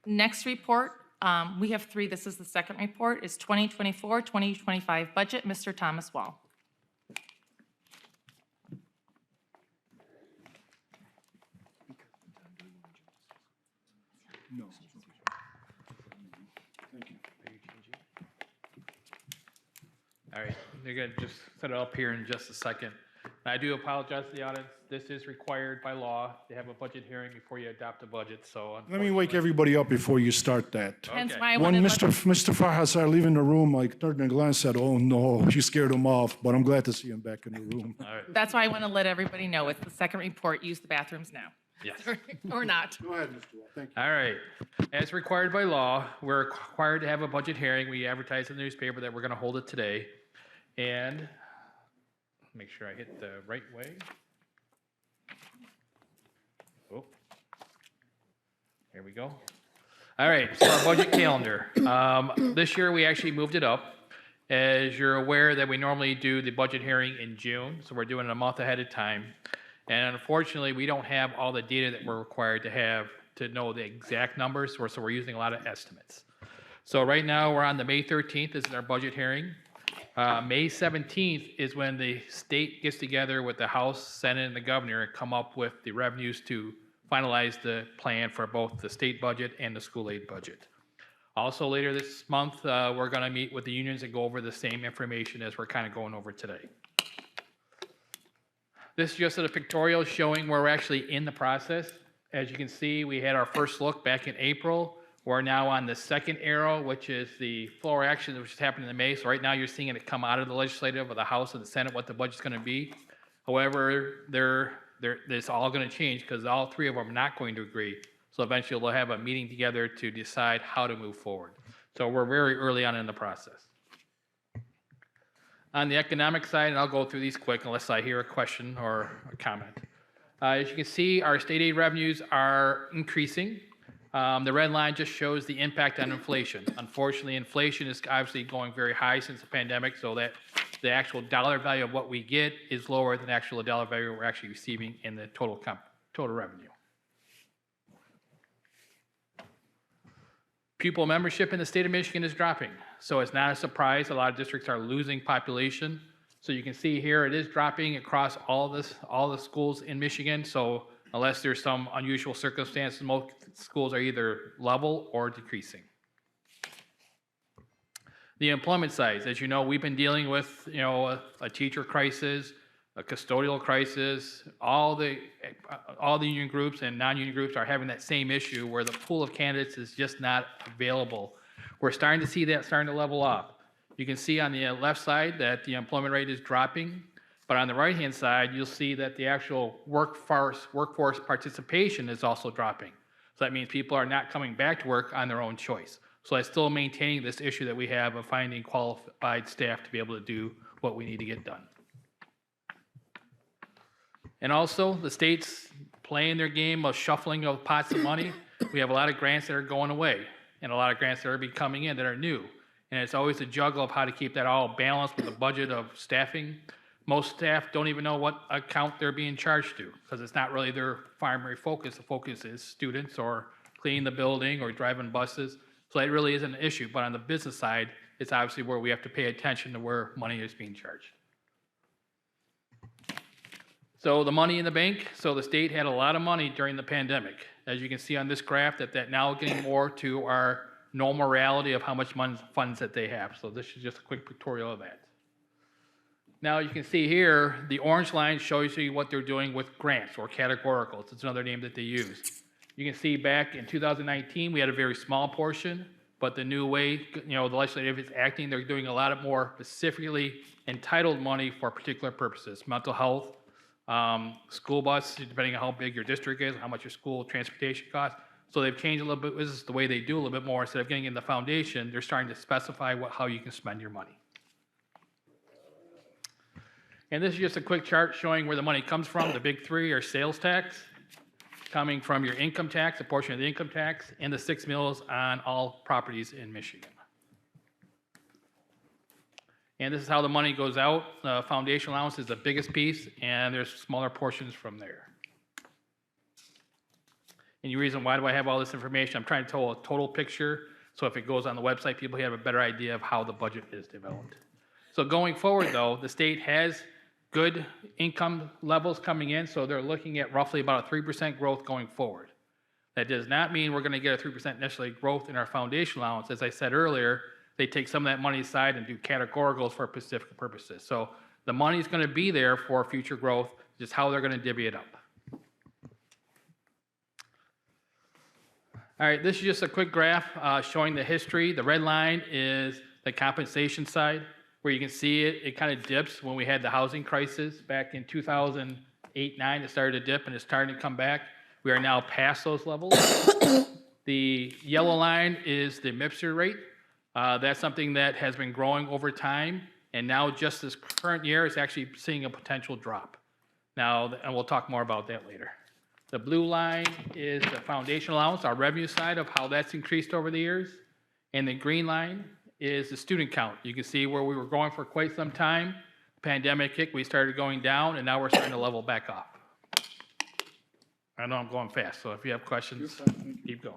Next report, we have three. This is the second report, is 2024-2025 budget. Mr. Thomas Wall. No. Thank you. All right, they're gonna just set it up here in just a second. And I do apologize to the audience. This is required by law to have a budget hearing before you adopt a budget, so. Let me wake everybody up before you start that. Hence Okay. why I When wanted Mr. Farhad started leaving the room, I turned and glanced and said, oh no, you scared him off, but I'm glad to see him back in the room. All right, That's why I want to let everybody know it's the second report. Use the bathrooms now. yes. Or not. Go ahead, Mr. Wall, thank you. All right, as required by law, we're required to have a budget hearing. We advertise in the newspaper that we're gonna hold it today. And make sure I hit the right way. Oh, here we go. All right, so our budget calendar. This year, we actually moved it up. As you're aware that we normally do the budget hearing in June, so we're doing it a month ahead of time. And unfortunately, we don't have all the data that we're required to have to know the exact numbers, so we're using a lot of estimates. So right now, we're on the May 13th, this is our budget hearing. May 17th is when the state gets together with the House, Senate, and the governor and come up with the revenues to finalize the plan for both the state budget and the school aid budget. Also later this month, we're gonna meet with the unions and go over the same information as we're kind of going over today. This is just a pictorial showing where we're actually in the process. As you can see, we had our first look back in April. We're now on the second arrow, which is the floor action, which is happening in May. So right now you're seeing it come out of the legislative or the House or the Senate, what the budget's gonna be. However, it's all gonna change because all three of them are not going to agree. So eventually they'll have a meeting together to decide how to move forward. So we're very early on in the process. On the economic side, and I'll go through these quick unless I hear a question or a comment. As you can see, our state aid revenues are increasing. The red line just shows the impact on inflation. Unfortunately, inflation is obviously going very high since the pandemic, so that the actual dollar value of what we get is lower than actual dollar value we're actually receiving in the total revenue. Pupil membership in the state of Michigan is dropping, so it's not a surprise. A lot of districts are losing population. So you can see here it is dropping across all the schools in Michigan. So unless there's some unusual circumstances, most schools are either level or decreasing. The employment side, as you know, we've been dealing with a teacher crisis, a custodial crisis. All the union groups and non-union groups are having that same issue where the pool of candidates is just not available. We're starting to see that starting to level up. You can see on the left side that the employment rate is dropping. But on the right-hand side, you'll see that the actual workforce participation is also dropping. So that means people are not coming back to work on their own choice. So it's still maintaining this issue that we have of finding qualified staff to be able to do what we need to get done. And also, the state's playing their game of shuffling of pots of money. We have a lot of grants that are going away and a lot of grants that are coming in that are new. And it's always a juggle of how to keep that all balanced with a budget of staffing. Most staff don't even know what account they're being charged to because it's not really their primary focus. The focus is students or cleaning the building or driving buses. So that really isn't an issue. But on the business side, it's obviously where we have to pay attention to where money is being charged. So the money in the bank, so the state had a lot of money during the pandemic. As you can see on this graph, that now getting more to our normal reality of how much funds that they have. So this is just a quick pictorial of that. Now you can see here, the orange line shows you what they're doing with grants or categoricals. It's another name that they use. You can see back in 2019, we had a very small portion, but the new way, the legislative is acting, they're doing a lot of more specifically entitled money for particular purposes, mental health, school bus, depending on how big your district is, how much your school transportation costs. So they've changed a little bit. This is the way they do a little bit more. Instead of getting in the foundation, they're starting to specify how you can spend your money. And this is just a quick chart showing where the money comes from. The big three are sales tax, coming from your income tax, a portion of the income tax, and the 6 mills on all properties in Michigan. And this is how the money goes out. The foundation allowance is the biggest piece, and there's smaller portions from there. And the reason why do I have all this information? I'm trying to tell a total picture, so if it goes on the website, people have a better idea of how the budget is developed. So going forward, though, the state has good income levels coming in, so they're looking at roughly about a 3% growth going forward. That does not mean we're going to get a 3% necessarily growth in our foundation allowance. As I said earlier, they take some of that money aside and do categoricals for specific purposes. So the money is going to be there for future growth, just how they're going to divvy it up. All right, this is just a quick graph showing the history. The red line is the compensation side, where you can see it kind of dips when we had the housing crisis back in 2008-9. It started to dip and it's starting to come back. We are now past those levels. The yellow line is the MIPSR rate. That's something that has been growing over time, and now just this current year is actually seeing a potential drop. Now, and we'll talk more about that later. The blue line is the foundation allowance, our revenue side of how that's increased over the years. And the green line is the student count. You can see where we were going for quite some time. Pandemic hit, we started going down, and now we're starting to level back up. I know I'm going fast, so if you have questions, keep going.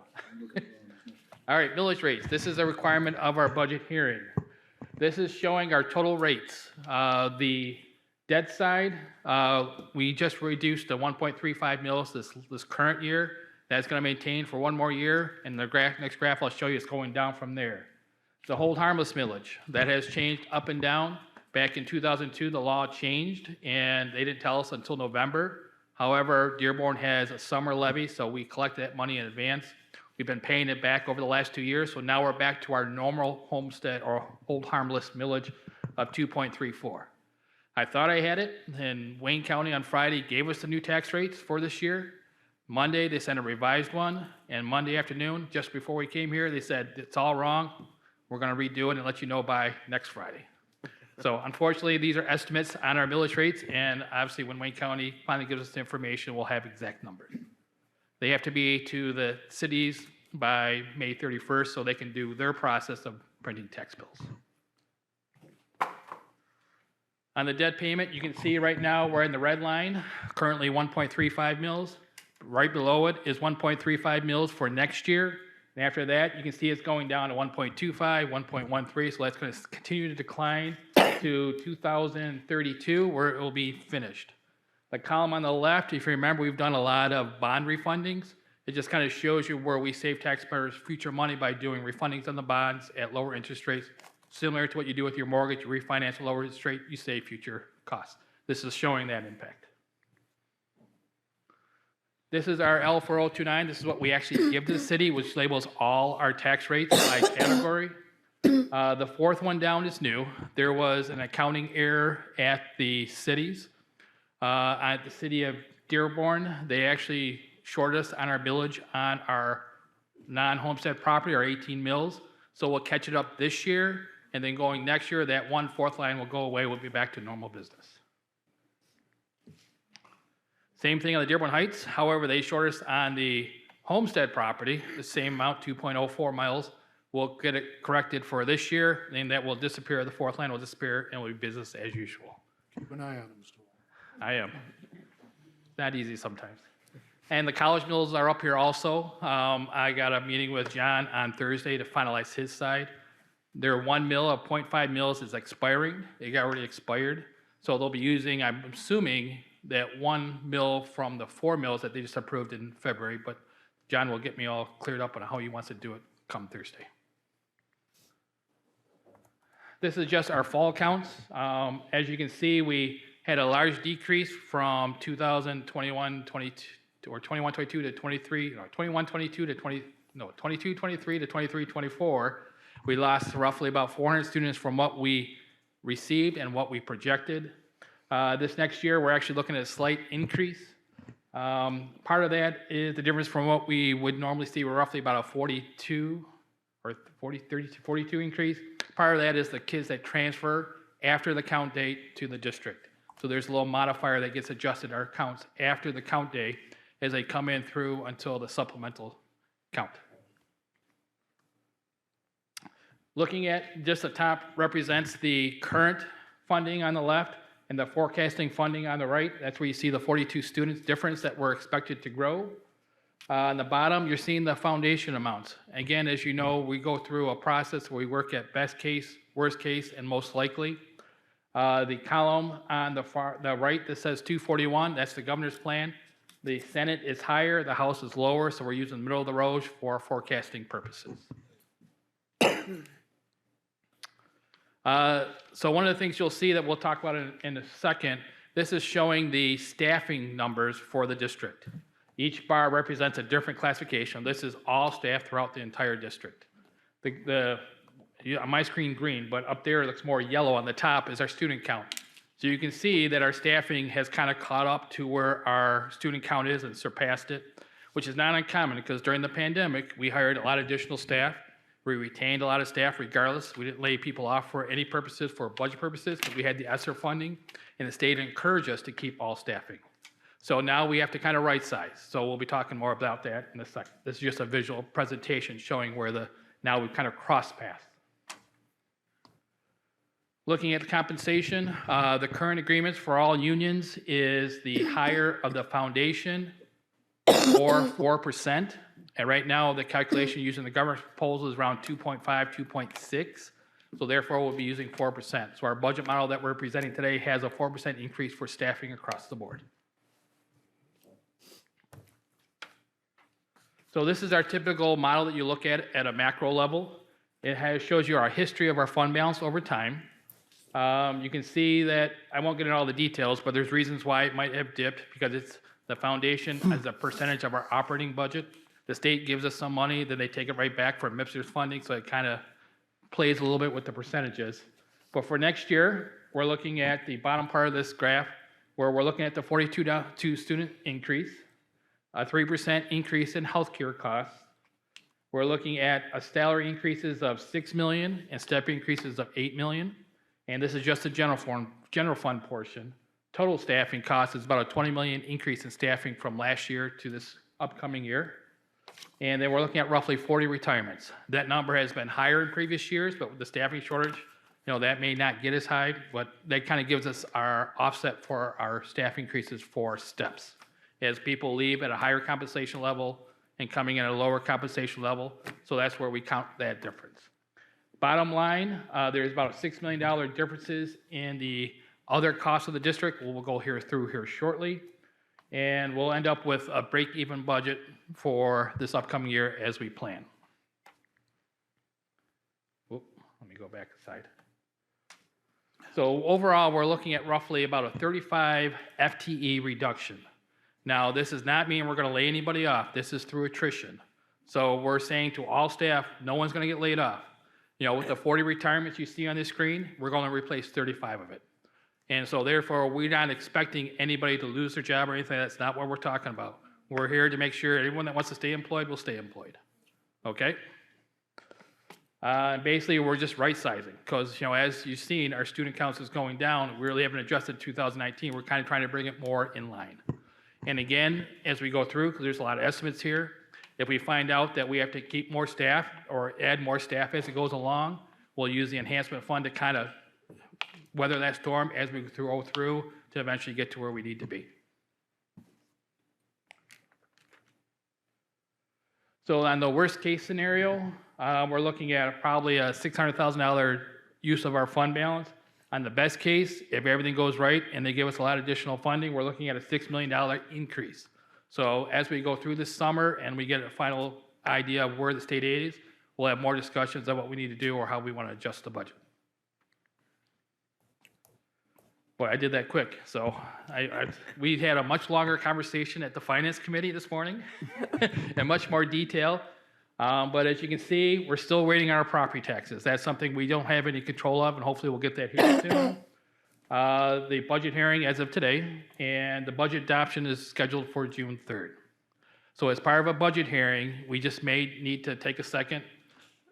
All right, millage rates. This is a requirement of our budget hearing. This is showing our total rates. The debt side, we just reduced to 1.35 mils this current year. That's going to maintain for one more year, and the next graph I'll show you is going down from there. The hold harmless millage, that has changed up and down. Back in 2002, the law changed, and they didn't tell us until November. However, Dearborn has a summer levy, so we collect that money in advance. We've been paying it back over the last 2 years, so now we're back to our normal homestead or hold harmless millage of 2.34. I thought I had it, and Wayne County on Friday gave us the new tax rates for this year. Monday, they sent a revised one, and Monday afternoon, just before we came here, they said, it's all wrong. We're going to redo it and let you know by next Friday. So unfortunately, these are estimates on our millage rates, and obviously when Wayne County finally gives us the information, we'll have exact numbers. They have to be to the cities by May 31st so they can do their process of printing tax bills. On the debt payment, you can see right now we're in the red line, currently 1.35 mils. Right below it is 1.35 mils for next year. And after that, you can see it's going down to 1.25, 1.13, so that's going to continue to decline to 2032, where it will be finished. The column on the left, if you remember, we've done a lot of bond refundings. It just kind of shows you where we save taxpayers future money by doing refundings on the bonds at lower interest rates. Similar to what you do with your mortgage, you refinance at lower interest rate, you save future costs. This is showing that impact. This is our L4029. This is what we actually give to the city, which labels all our tax rates by category. The fourth one down is new. There was an accounting error at the cities. At the city of Dearborn, they actually shorted us on our millage on our non-homestead property, our 18 mills. So we'll catch it up this year, and then going next year, that 1/4 line will go away. We'll be back to normal business. Same thing on the Dearborn Heights. However, they shorted us on the homestead property, the same amount, 2.04 miles. We'll get it corrected for this year, and that will disappear. The fourth line will disappear, and will be business as usual. Keep an eye on them, Mr. I am. Not easy sometimes. And the college mills are up here also. I got a meeting with John on Thursday to finalize his side. Their 1 mill of 0.5 mils is expiring. It got already expired. So they'll be using, I'm assuming, that 1 mill from the 4 mills that they just approved in February, but John will get me all cleared up on how he wants to do it come Thursday. This is just our fall counts. As you can see, we had a large decrease from 21-22 to 23, no, 21-22 to 22-23 to 23-24. We lost roughly about 400 students from what we received and what we projected. This next year, we're actually looking at a slight increase. Part of that is the difference from what we would normally see. We're roughly about a 42 or 42 increase. Part of that is the kids that transfer after the count date to the district. So there's a little modifier that gets adjusted our counts after the count day as they come in through until the supplemental count. Looking at just the top represents the current funding on the left and the forecasting funding on the right. That's where you see the 42 students difference that we're expected to grow. On the bottom, you're seeing the foundation amounts. Again, as you know, we go through a process where we work at best case, worst case, and most likely. The column on the right that says 241, that's the governor's plan. The Senate is higher, the House is lower, so we're using the middle of the road for forecasting purposes. So one of the things you'll see that we'll talk about in a second, this is showing the staffing numbers for the district. Each bar represents a different classification. This is all staff throughout the entire district. On my screen green, but up there it looks more yellow on the top is our student count. So you can see that our staffing has kind of caught up to where our student count is and surpassed it, which is not uncommon because during the pandemic, we hired a lot of additional staff. We retained a lot of staff regardless. We didn't lay people off for any purposes, for budget purposes, but we had the ESSER funding, and the state encouraged us to keep all staffing. So now we have to kind of right size. So we'll be talking more about that in a second. This is just a visual presentation showing where now we've kind of crossed paths. Looking at the compensation, the current agreements for all unions is the higher of the foundation or 4%. And right now, the calculation using the government's proposal is around 2.5, 2.6. So therefore, we'll be using 4%. So our budget model that we're presenting today has a 4% increase for staffing across the board. So this is our typical model that you look at a macro level. It shows you our history of our fund balance over time. You can see that, I won't get into all the details, but there's reasons why it might have dipped because it's the foundation as a percentage of our operating budget. The state gives us some money, then they take it right back for MIPS's funding, so it kind of plays a little bit with the percentages. But for next year, we're looking at the bottom part of this graph where we're looking at the 42 student increase, a 3% increase in healthcare costs. We're looking at a salary increases of $6 million and step increases of $8 million. And this is just the general fund portion. Total staffing costs is about a $20 million increase in staffing from last year to this upcoming year. And then we're looking at roughly 40 retirements. That number has been higher in previous years, but with the staffing shortage, that may not get as high, but that kind of gives us our offset for our staff increases for steps. As people leave at a higher compensation level and coming in at a lower compensation level, so that's where we count that difference. Bottom line, there's about $6 million differences in the other costs of the district. We'll go through here shortly. And we'll end up with a break-even budget for this upcoming year as we plan. Let me go back a slide. So overall, we're looking at roughly about a 35 FTE reduction. Now, this does not mean we're going to lay anybody off. This is through attrition. So we're saying to all staff, no one's going to get laid off. With the 40 retirements you see on this screen, we're going to replace 35 of it. And so therefore, we're not expecting anybody to lose their job or anything. That's not what we're talking about. We're here to make sure everyone that wants to stay employed will stay employed. Okay? Basically, we're just right-sizing because, as you've seen, our student count is going down. We really haven't adjusted 2019. We're kind of trying to bring it more in line. And again, as we go through, because there's a lot of estimates here, if we find out that we have to keep more staff or add more staff as it goes along, we'll use the enhancement fund to kind of weather that storm as we go through to eventually get to where we need to be. So on the worst case scenario, we're looking at probably a $600,000 use of our fund balance. On the best case, if everything goes right and they give us a lot of additional funding, we're looking at a $6 million increase. So as we go through this summer and we get a final idea of where the state aid is, we'll have more discussions of what we need to do or how we want to adjust the budget. Boy, I did that quick. So we had a much longer conversation at the Finance Committee this morning in much more detail. But as you can see, we're still waiting on our property taxes. That's something we don't have any control of, and hopefully we'll get that here soon. The budget hearing as of today, and the budget adoption is scheduled for June 3rd. So as part of a budget hearing, we just may need to take a second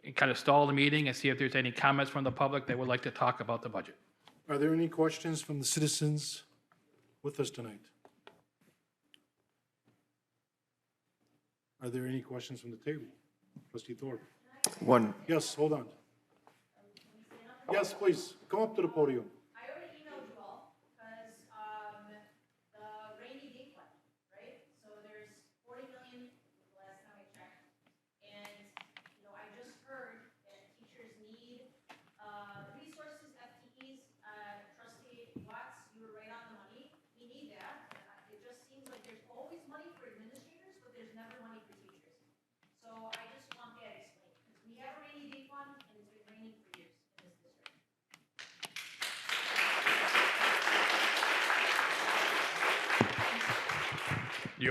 and kind of stall the meeting and see if there's any comments from the public that would like to talk about the budget. Are there any questions from the citizens with us tonight? Are there any questions from the table? Trustee Thorpe? One, Yes, hold on. Yes, please, come up to the podium. I already emailed you all, because, the rainy day fund, right? So there's 40 million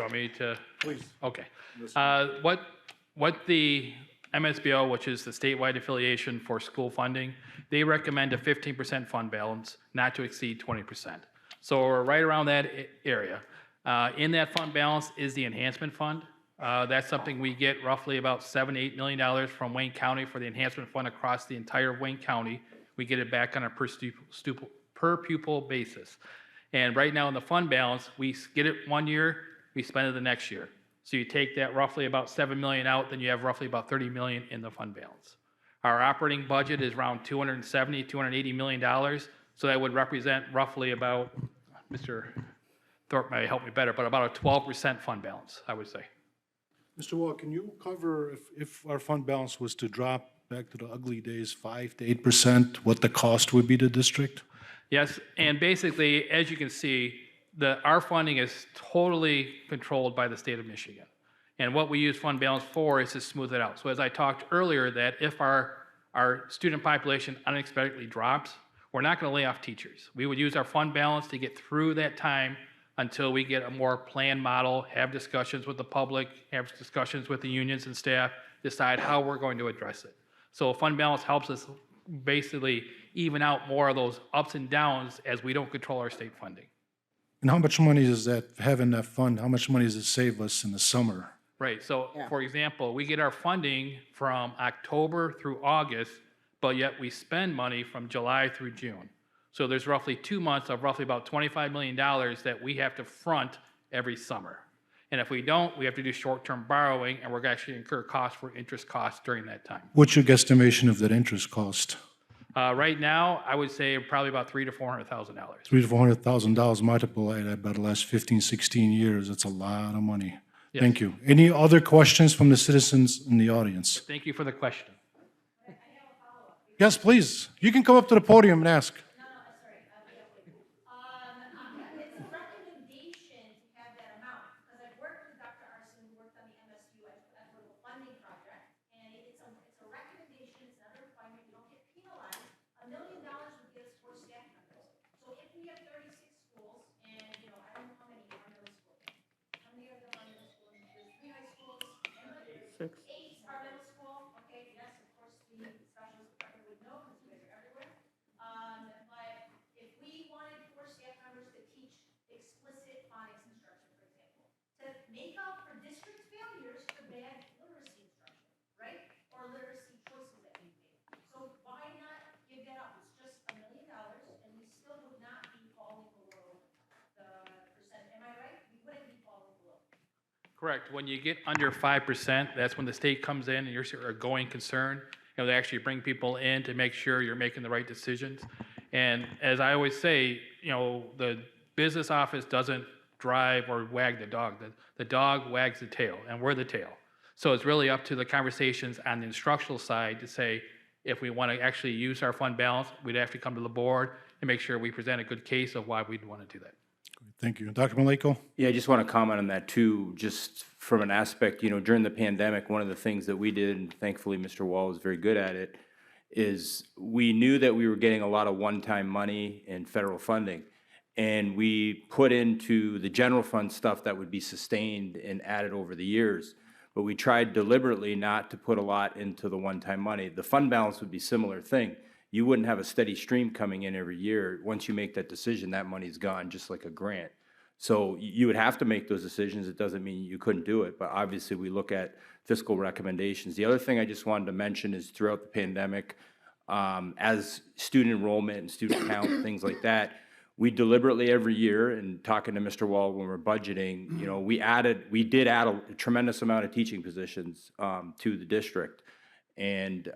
want me to? Please. Okay. What the MSBO, which is the statewide affiliation for school funding, they recommend a 15% fund balance, not to exceed 20%. So we're right around that area. In that fund balance is the enhancement fund. That's something we get roughly about $7-8 million from Wayne County for the enhancement fund across the entire Wayne County. We get it back on a per pupil basis. And right now in the fund balance, we get it 1 year, we spend it the next year. So you take that roughly about $7 million out, then you have roughly about $30 million in the fund balance. Our operating budget is around $280 million. So that would represent roughly about, Mr. Thorpe may help me better, but about a 12% fund balance, I would say. Mr. Wall, can you cover if our fund balance was to drop back to the ugly days, 5 to 8%, what the cost would be to district? Yes, and basically, as you can see, our funding is totally controlled by the state of Michigan. And what we use fund balance for is to smooth it out. So as I talked earlier, that if our student population unexpectedly drops, we're not going to lay off teachers. We would use our fund balance to get through that time until we get a more planned model, have discussions with the public, have discussions with the unions and staff, decide how we're going to address it. So fund balance helps us basically even out more of those ups and downs as we don't control our state funding. And how much money does that, having that fund, how much money does it save us in the summer? Right, so for example, we get our funding from October through August, but yet we spend money from July through June. So there's roughly 2 months of roughly about $25 million that we have to front every summer. And if we don't, we have to do short-term borrowing, and we're going to actually incur costs for interest costs during that time. What's your guesstimation of that interest cost? Right now, I would say probably about $300,000 to $400,000. $300,000 to $400,000 multiplied by the last 15, 16 years. That's a lot of money. Yes. Thank you. Any other questions from the citizens in the audience? Thank you for the question. Yes, please. You can come up to the podium and ask. It's a recommendation to have that amount, because I've worked with Dr. Arson, who worked on the MSU Equitable Funding Project, and it's a recommendation, it's not a requirement, you don't get penalized. $1 million would get us 4 staff members. So if we have 36 schools, and, I don't know how many are middle school. How many are there are middle school? There's 3 high schools, and 8 are middle school, okay, yes, of course, the specialist department would know, because you guys are everywhere. But if we wanted 4 staff members to teach explicit phonics instruction, for example, to make up for district failures for bad literacy instruction, right? Or literacy choices that we made. So why not give that up? It's just $1 million, and we still would not be falling below the percent. Am I right? We wouldn't be falling below. Correct. When you get under 5%, that's when the state comes in and you're a going concern. They actually bring people in to make sure you're making the right decisions. And as I always say, the business office doesn't drive or wag the dog. The dog wags the tail, and we're the tail. So it's really up to the conversations on the instructional side to say, if we want to actually use our fund balance, we'd have to come to the board and make sure we present a good case of why we'd want to do that. Thank you. Dr. Maleko? Yeah, I just want to comment on that too, just from an aspect, during the pandemic, one of the things that we did, and thankfully Mr. Wall was very good at it, is we knew that we were getting a lot of one-time money in federal funding. And we put into the general fund stuff that would be sustained and added over the years. But we tried deliberately not to put a lot into the one-time money. The fund balance would be a similar thing. You wouldn't have a steady stream coming in every year. Once you make that decision, that money's gone, just like a grant. So you would have to make those decisions. It doesn't mean you couldn't do it, but obviously we look at fiscal recommendations. The other thing I just wanted to mention is throughout the pandemic, as student enrollment and student count, things like that, we deliberately every year, and talking to Mr. Wall when we're budgeting, we did add a tremendous amount of teaching positions to the district. And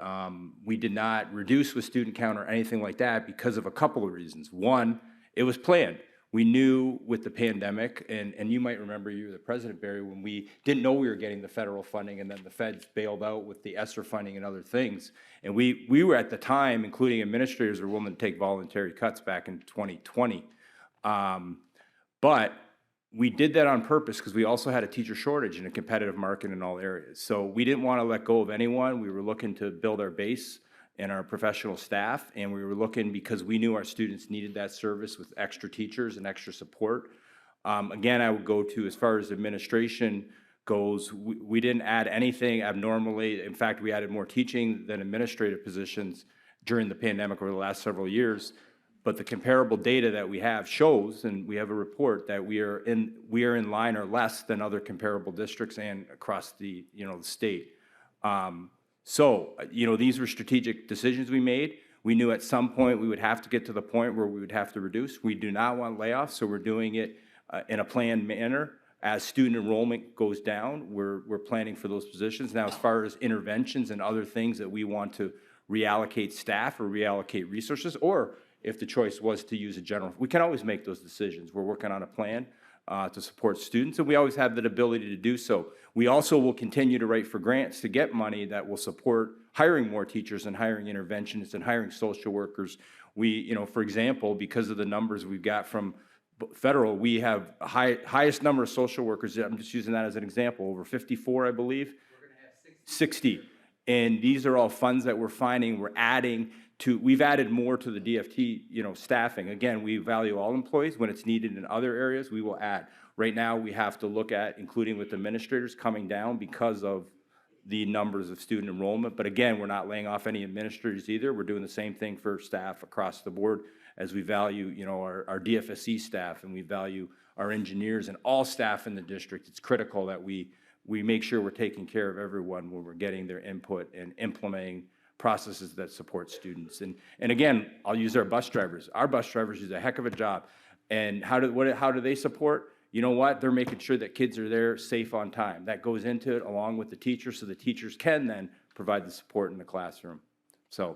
we did not reduce with student count or anything like that because of a couple of reasons. One, it was planned. We knew with the pandemic, and you might remember, you were the president, Barry, when we didn't know we were getting the federal funding, and then the feds bailed out with the ESSER funding and other things. And we were at the time, including administrators, were willing to take voluntary cuts back in 2020. But we did that on purpose because we also had a teacher shortage in a competitive market in all areas. So we didn't want to let go of anyone. We were looking to build our base and our professional staff, and we were looking because we knew our students needed that service with extra teachers and extra support. Again, I would go to, as far as administration goes, we didn't add anything abnormally. In fact, we added more teaching than administrative positions during the pandemic over the last several years. But the comparable data that we have shows, and we have a report, that we are in line or less than other comparable districts and across the, the state. These were strategic decisions we made. We knew at some point we would have to get to the point where we would have to reduce. We do not want layoffs, so we're doing it in a planned manner. As student enrollment goes down, we're planning for those positions. Now, as far as interventions and other things that we want to reallocate staff or reallocate resources, or if the choice was to use a general, we can always make those decisions. We're working on a plan to support students, and we always have the ability to do so. We also will continue to write for grants to get money that will support hiring more teachers and hiring interventionists and hiring social workers. We, for example, because of the numbers we've got from federal, we have highest number of social workers. I'm just using that as an example, over 54, I believe. We're going to have 60. And these are all funds that we're finding, we're adding to, we've added more to the DFT, staffing. Again, we value all employees. When it's needed in other areas, we will add. Right now, we have to look at, including with administrators, coming down because of the numbers of student enrollment. But again, we're not laying off any administrators either. We're doing the same thing for staff across the board, as we value, our DFSE staff, and we value our engineers and all staff in the district. It's critical that we make sure we're taking care of everyone when we're getting their input and implementing processes that support students. And again, I'll use our bus drivers. Our bus drivers do a heck of a job. And how do they support? You know what? They're making sure that kids are there safe on time. That goes into it along with the teachers, so the teachers can then provide the support in the classroom. So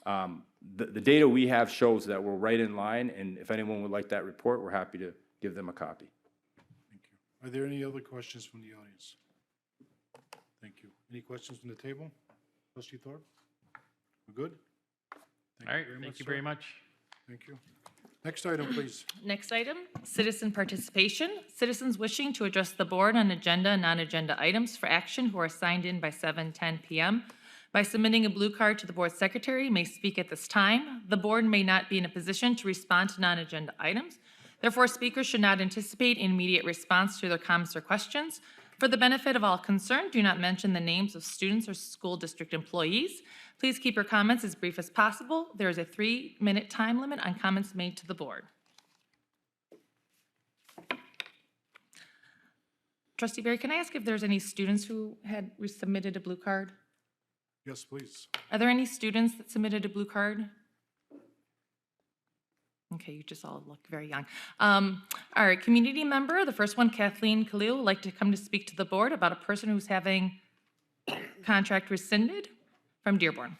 the data we have shows that we're right in line, and if anyone would like that report, we're happy to give them a copy. Thank you. Are there any other questions from the audience? Thank you. Any questions from the table? Trustee Thorpe? We're good? All right, thank you very much. Thank you. Next item, please. Next item, citizen participation. Citizens wishing to address the board on agenda and non-agenda items for action who are signed in by 7:10 p.m. by submitting a blue card to the board secretary may speak at this time. The board may not be in a position to respond to non-agenda items. Therefore, speakers should not anticipate an immediate response to their comments or questions. For the benefit of all concerned, do not mention the names of students or school district employees. Please keep your comments as brief as possible. There is a 3-minute time limit on comments made to the board. Trustee Barry, can I ask if there's any students who had submitted a blue card? Yes, please. Are there any students that submitted a blue card? Okay, you just all look very young. All right, community member, the first one, Kathleen Khalil, would like to come to speak to the board about a person who's having contract rescinded from Dearborn.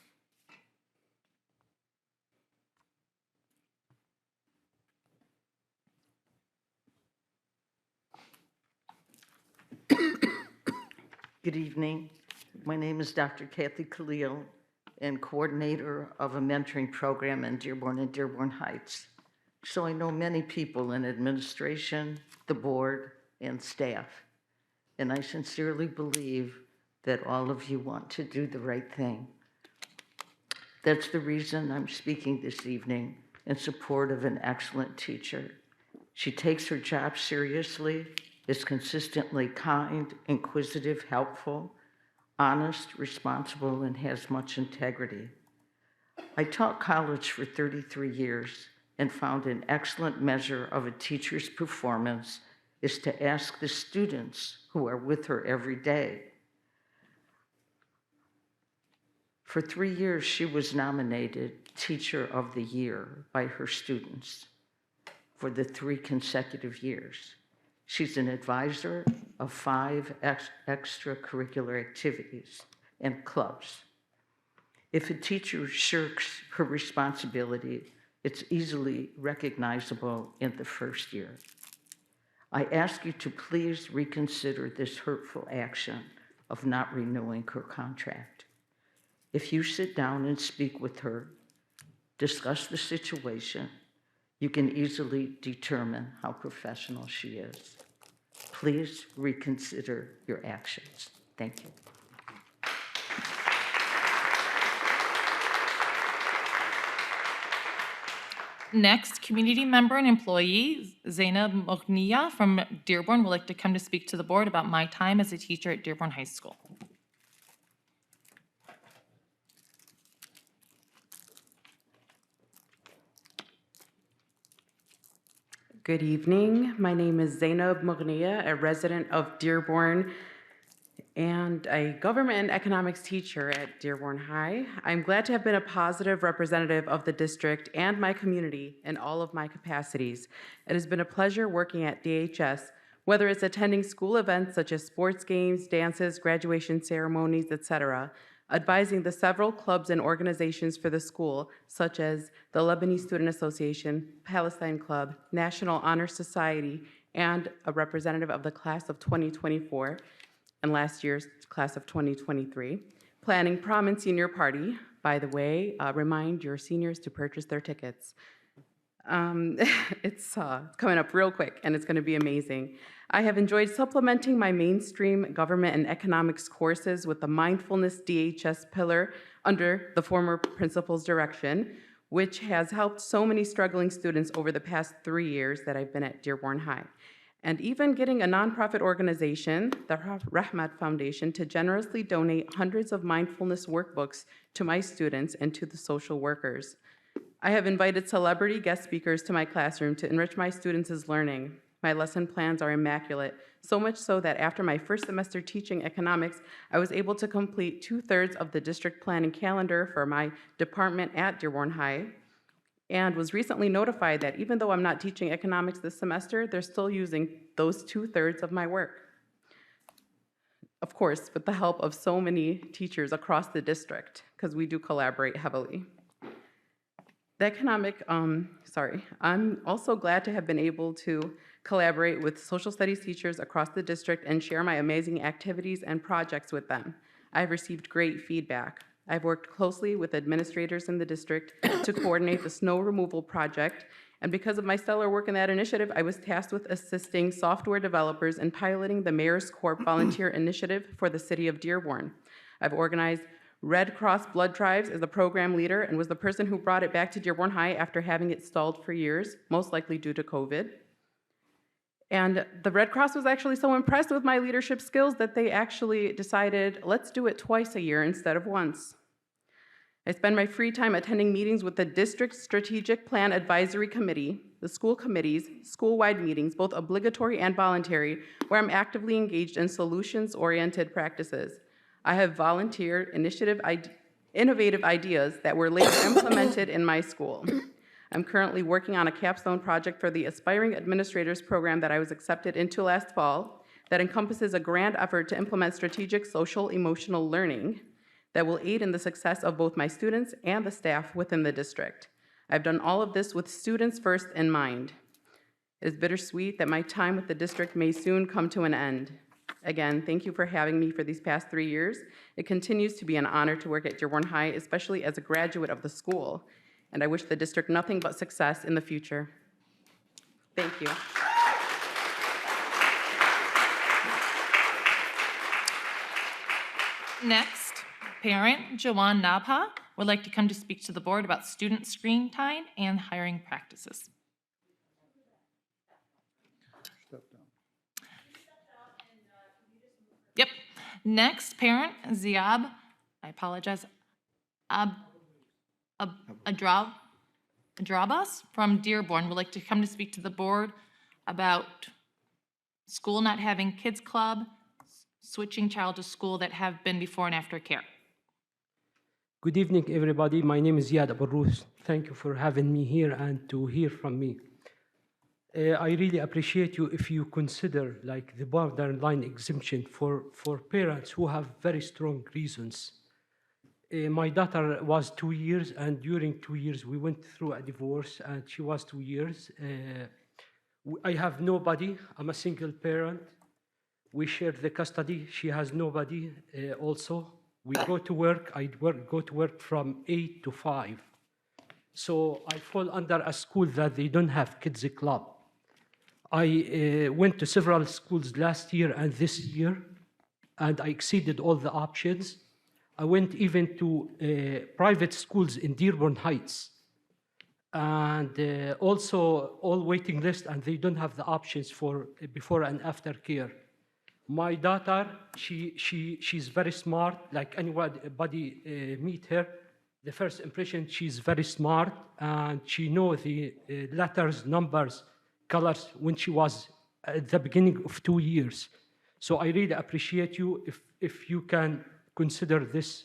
Good evening. My name is Dr. Kathy Khalil, and coordinator of a mentoring program in Dearborn and Dearborn Heights. So I know many people in administration, the board, and staff. And I sincerely believe that all of you want to do the right thing. That's the reason I'm speaking this evening in support of an excellent teacher. She takes her job seriously, is consistently kind, inquisitive, helpful, honest, responsible, and has much integrity. I taught college for 33 years and found an excellent measure of a teacher's performance is to ask the students who are with her every day. For 3 years, she was nominated Teacher of the Year by her students for the 3 consecutive years. She's an advisor of 5 extracurricular activities and clubs. If a teacher shirks her responsibility, it's easily recognizable in the first year. I ask you to please reconsider this hurtful action of not renewing her contract. If you sit down and speak with her, discuss the situation, you can easily determine how professional she is. Please reconsider your actions. Thank you. Next, community member and employee Zainab Moghniya from Dearborn would like to come to speak to the board about my time as a teacher at Dearborn High School. Good evening. My name is Zainab Mughniya, a resident of Dearborn and a government and economics teacher at Dearborn High. I'm glad to have been a positive representative of the district and my community in all of my capacities. It has been a pleasure working at DHS, whether it's attending school events such as sports games, dances, graduation ceremonies, etc., advising the several clubs and organizations for the school, such as the Lebanese Student Association, Palestine Club, National Honor Society, and a representative of the class of 2024 and last year's class of 2023. Planning prom and senior party. By the way, remind your seniors to purchase their tickets. It's coming up real quick, and it's going to be amazing. I have enjoyed supplementing my mainstream government and economics courses with the mindfulness DHS pillar under the former principal's direction, which has helped so many struggling students over the past 3 years that I've been at Dearborn High. And even getting a nonprofit organization, the Rahmat Foundation, to generously donate hundreds of mindfulness workbooks to my students and to the social workers. I have invited celebrity guest speakers to my classroom to enrich my students' learning. My lesson plans are immaculate, so much so that after my first semester teaching economics, I was able to complete 2/3 of the district planning calendar for my department at Dearborn High, and was recently notified that even though I'm not teaching economics this semester, they're still using those 2/3 of my work. Of course, with the help of so many teachers across the district, because we do collaborate heavily. I'm also glad to have been able to collaborate with social studies teachers across the district and share my amazing activities and projects with them. I've received great feedback. I've worked closely with administrators in the district to coordinate the snow removal project, and because of my stellar work in that initiative, I was tasked with assisting software developers in piloting the Mayor's Corp volunteer initiative for the city of Dearborn. I've organized Red Cross blood drives as the program leader and was the person who brought it back to Dearborn High after having it stalled for years, most likely due to COVID. And the Red Cross was actually so impressed with my leadership skills that they actually decided, let's do it twice a year instead of once. I spend my free time attending meetings with the District Strategic Plan Advisory Committee, the school committees, school-wide meetings, both obligatory and voluntary, where I'm actively engaged in solutions-oriented practices. I have volunteered innovative ideas that were later implemented in my school. I'm currently working on a capstone project for the Aspiring Administrators Program that I was accepted into last fall that encompasses a grand effort to implement strategic social-emotional learning that will aid in the success of both my students and the staff within the district. I've done all of this with students first in mind. It is bittersweet that my time with the district may soon come to an end. Again, thank you for having me for these past 3 years. It continues to be an honor to work at Dearborn High, especially as a graduate of the school, and I wish the district nothing but success in the future. Thank you. Next, parent Jawan Nabha would like to come to speak to the board about student screen time and hiring practices. Yep. Next, parent Ziab, I apologize, Adrabas from Dearborn would like to come to speak to the board about school not having kids club, switching child to school that have been before and after care. Good evening, everybody. My name is Ziad Abarous. Thank you for having me here and to hear from me. I really appreciate you if you consider like the borderline exemption for parents who have very strong reasons. My daughter was 2 years, and during 2 years we went through a divorce, and she was 2 years. I have nobody. I'm a single parent. We share the custody. She has nobody also. We go to work. Go to work from 8 to 5. So I fall under a school that they don't have kids club. I went to several schools last year and this year, and I exceeded all the options. I went even to private schools in Dearborn Heights, and also all waiting list, and they don't have the options for before and after care. My daughter, she's very smart. Like anybody meet her, the first impression, she's very smart, and she know the letters, numbers, colors when she was at the beginning of 2 years. So I really appreciate you if you can consider this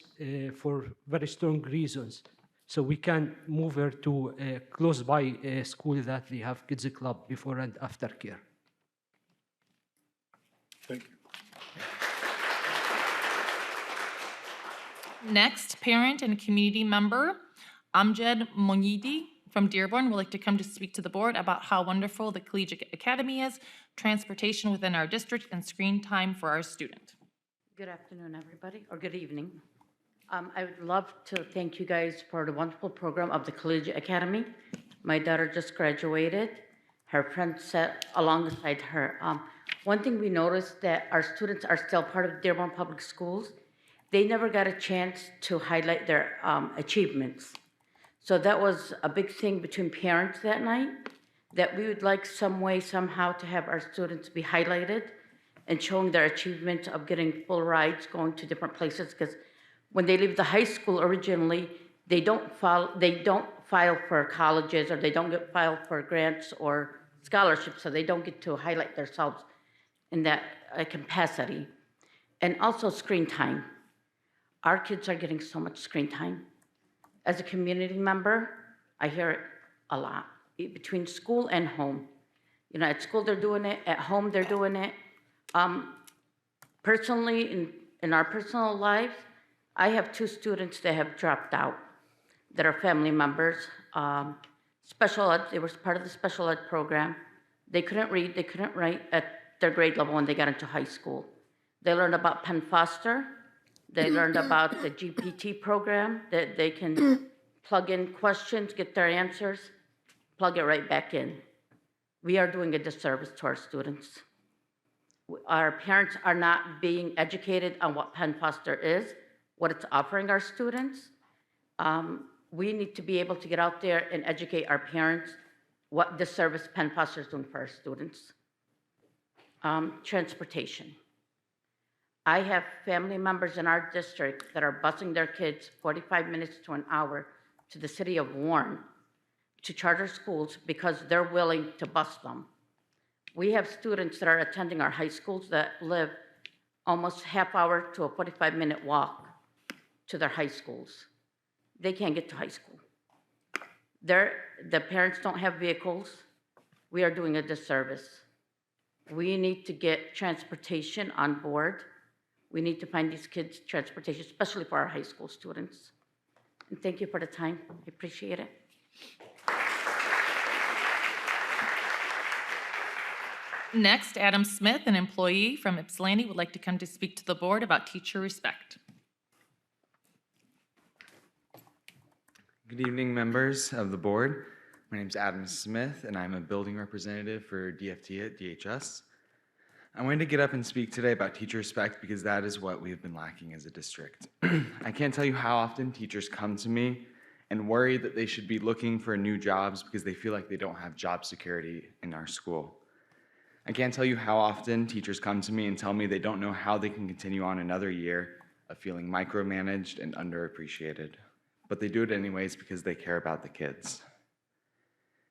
for very strong reasons. So we can move her to a close by school that they have kids club before and after care. Thank you. Next, parent and community member Amjad Monidi from Dearborn would like to come to speak to the board about how wonderful the Collegiate Academy is, transportation within our district, and screen time for our student. Good afternoon, everybody, or good evening. I would love to thank you guys for the wonderful program of the Collegiate Academy. My daughter just graduated. Her friend sat alongside her. One thing we noticed that our students are still part of Dearborn Public Schools. They never got a chance to highlight their achievements. So that was a big thing between parents that night, that we would like some way, somehow, to have our students be highlighted and showing their achievements of getting full rides, going to different places, because when they leave the high school originally, they don't file for colleges, or they don't get filed for grants or scholarships, so they don't get to highlight themselves in that capacity. And also screen time. Our kids are getting so much screen time. As a community member, I hear it a lot, between school and home. You know, at school they're doing it, at home they're doing it. Personally, in our personal lives, I have 2 students that have dropped out that are family members. Special ed, they were part of the special ed program. They couldn't read, they couldn't write at their grade level when they got into high school. They learned about Penn Foster. They learned about the GPT program, that they can plug in questions, get their answers, plug it right back in. We are doing a disservice to our students. Our parents are not being educated on what Penn Foster is, what it's offering our students. We need to be able to get out there and educate our parents what disservice Penn Foster is doing for our students. Transportation. I have family members in our district that are busing their kids 45 minutes to an hour to the city of Warren to charter schools because they're willing to bus them. We have students that are attending our high schools that live almost half hour to a 45-minute walk to their high schools. They can't get to high school. The parents don't have vehicles. We are doing a disservice. We need to get transportation on board. We need to find these kids transportation, especially for our high school students. And thank you for the time. I appreciate it. Next, Adam Smith, an employee from Ypsilanti, would like to come to speak to the board about teacher respect. Good evening, members of the board. My name is Adam Smith, and I'm a building representative for DFT at DHS. I wanted to get up and speak today about teacher respect because that is what we've been lacking as a district. I can't tell you how often teachers come to me and worry that they should be looking for new jobs because they feel like they don't have job security in our school. I can't tell you how often teachers come to me and tell me they don't know how they can continue on another year of feeling micromanaged and underappreciated. But they do it anyways because they care about the kids.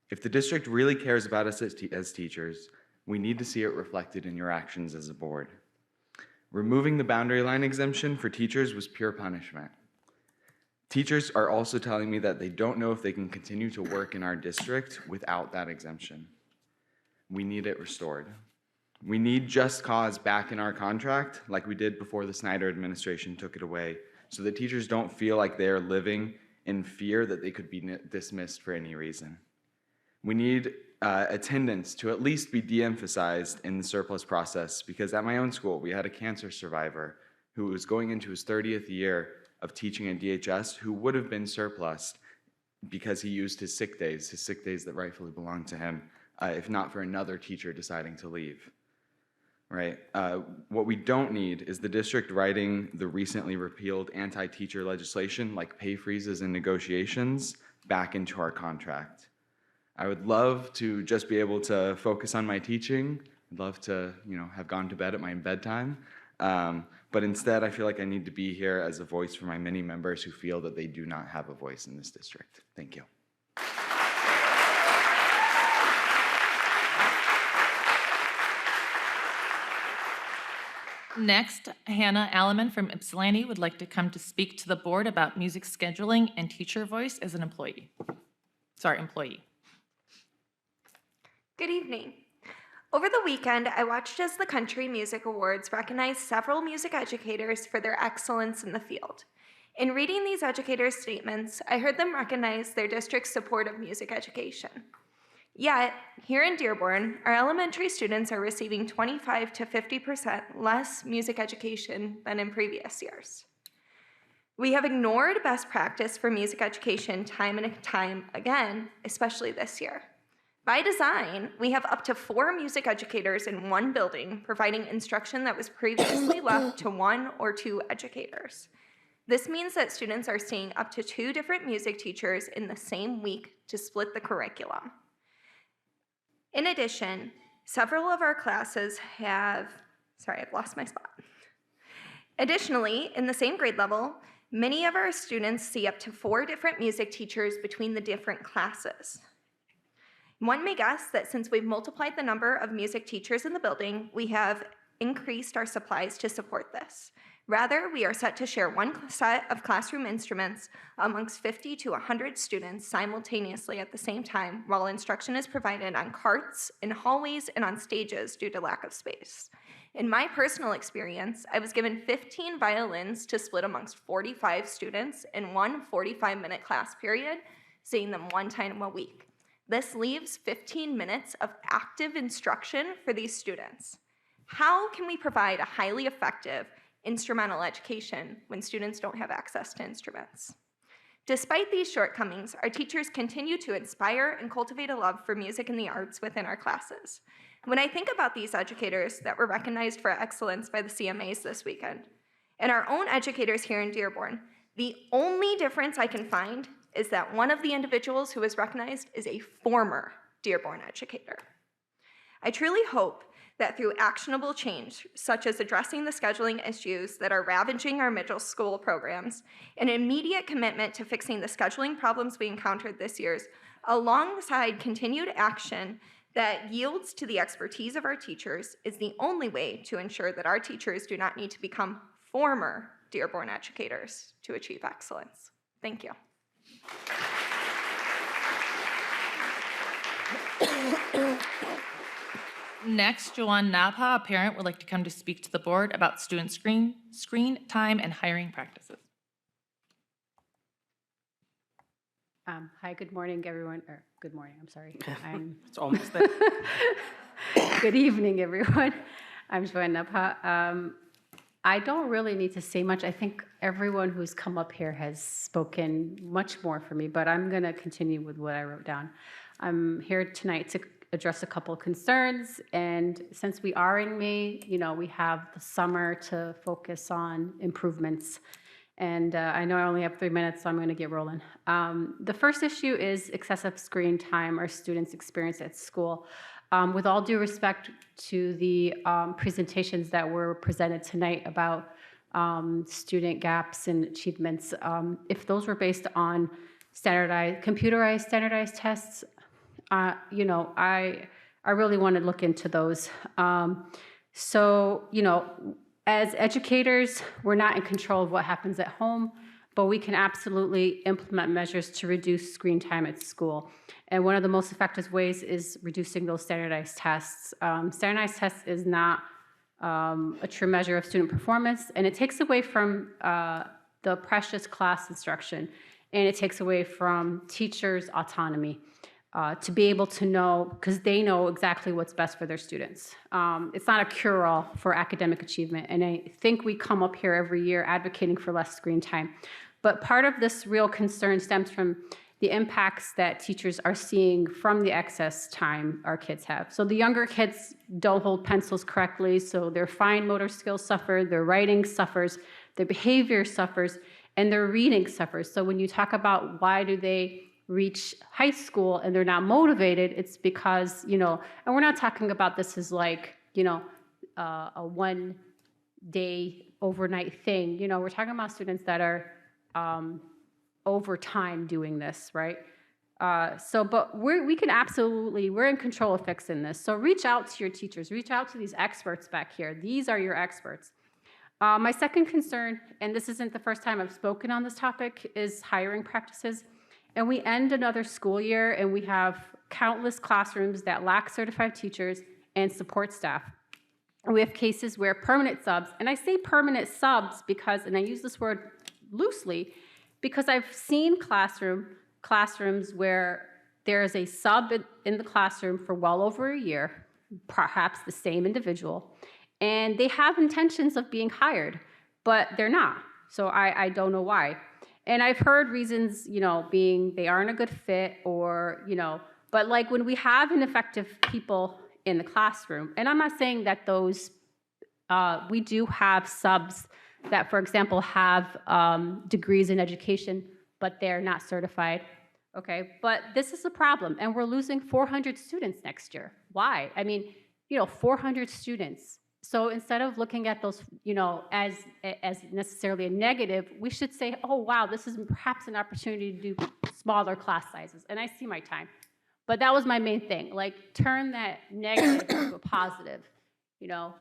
If the district really cares about us as teachers, we need to see it reflected in your actions as a board. Removing the boundary line exemption for teachers was pure punishment. Teachers are also telling me that they don't know if they can continue to work in our district without that exemption. We need it restored. We need just cause back in our contract like we did before the Snyder administration took it away, so that teachers don't feel like they're living in fear that they could be dismissed for any reason. We need attendance to at least be de-emphasized in the surplus process, because at my own school, we had a cancer survivor who was going into his 30th year of teaching at DHS who would have been surplused because he used his sick days that rightfully belonged to him, if not for another teacher deciding to leave. Right? What we don't need is the district writing the recently repealed anti-teacher legislation like pay freezes and negotiations back into our contract. I would love to just be able to focus on my teaching. I'd love to, have gone to bed at my bedtime. But instead, I feel like I need to be here as a voice for my many members who feel that they do not have a voice in this district. Thank you. Next, Hannah Alleman from Ypsilanti would like to come to speak to the board about music scheduling and teacher voice as an employee. Good evening. Over the weekend, I watched as the Country Music Awards recognized several music educators for their excellence in the field. In reading these educators' statements, I heard them recognize their district's support of music education. Yet, here in Dearborn, our elementary students are receiving 25 to 50% less music education than in previous years. We have ignored best practice for music education time and time again, especially this year. By design, we have up to 4 music educators in one building providing instruction that was previously left to 1 or 2 educators. This means that students are seeing up to 2 different music teachers in the same week to split the curriculum. In addition, several of our classes have, I've lost my spot. Additionally, in the same grade level, many of our students see up to 4 different music teachers between the different classes. One may guess that since we've multiplied the number of music teachers in the building, we have increased our supplies to support this. Rather, we are set to share one set of classroom instruments amongst 50 to 100 students simultaneously at the same time, while instruction is provided on carts, in hallways, and on stages due to lack of space. In my personal experience, I was given 15 violins to split amongst 45 students in one 45-minute class period, seeing them one time a week. This leaves 15 minutes of active instruction for these students. How can we provide a highly effective instrumental education when students don't have access to instruments? Despite these shortcomings, our teachers continue to inspire and cultivate a love for music and the arts within our classes. When I think about these educators that were recognized for excellence by the CMAs this weekend, and our own educators here in Dearborn, the only difference I can find is that one of the individuals who was recognized is a former Dearborn educator. I truly hope that through actionable change, such as addressing the scheduling issues that are ravaging our middle school programs, an immediate commitment to fixing the scheduling problems we encountered this year, alongside continued action that yields to the expertise of our teachers, is the only way to ensure that our teachers do not need to become former Dearborn educators to achieve excellence. Thank you. Next, Joanne Nabha, a parent, would like to come to speak to the board about student screen time and hiring practices. Hi, good morning, everyone. Or good morning, I'm sorry. It's almost there. Good evening, everyone. I'm Joanne Nabha. I don't really need to say much. I think everyone who's come up here has spoken much more for me, but I'm going to continue with what I wrote down. I'm here tonight to address a couple of concerns, and since we are in May, we have the summer to focus on improvements. And I know I only have 3 minutes, so I'm going to get rolling. The first issue is excessive screen time our students experience at school. With all due respect to the presentations that were presented tonight about student gaps and achievements, if those were based on computerized standardized tests, I really want to look into those. As educators, we're not in control of what happens at home, but we can absolutely implement measures to reduce screen time at school. And one of the most effective ways is reducing those standardized tests. Standardized tests is not a true measure of student performance, and it takes away from the precious class instruction, and it takes away from teachers' autonomy. To be able to know, because they know exactly what's best for their students. It's not a cure-all for academic achievement, and I think we come up here every year advocating for less screen time. But part of this real concern stems from the impacts that teachers are seeing from the excess time our kids have. So the younger kids don't hold pencils correctly, so their fine motor skills suffer, their writing suffers, their behavior suffers, and their reading suffers. So when you talk about why do they reach high school and they're not motivated, it's because, you know, and we're not talking about this as like, you know, a one-day overnight thing. You know, we're talking about students that are over time doing this, right? But we can absolutely, we're in control of fixing this. So reach out to your teachers, reach out to these experts back here. These are your experts. My second concern, and this isn't the first time I've spoken on this topic, is hiring practices. And we end another school year and we have countless classrooms that lack certified teachers and support staff. We have cases where permanent subs, and I say permanent subs because, and I use this word loosely, because I've seen classrooms where there is a sub in the classroom for well over a year, perhaps the same individual, and they have intentions of being hired, but they're not. So I don't know why. And I've heard reasons, you know, being they aren't a good fit or, you know, but like when we have ineffective people in the classroom, and I'm not saying that those, we do have subs that, for example, have degrees in education, but they're not certified, okay? But this is a problem, and we're losing 400 students next year. Why? I mean, you know, 400 students. So instead of looking at those, you know, as necessarily a negative, we should say, oh, wow, this is perhaps an opportunity to do smaller class sizes. And I see my time. But that was my main thing, like turn that negative into a positive, you know.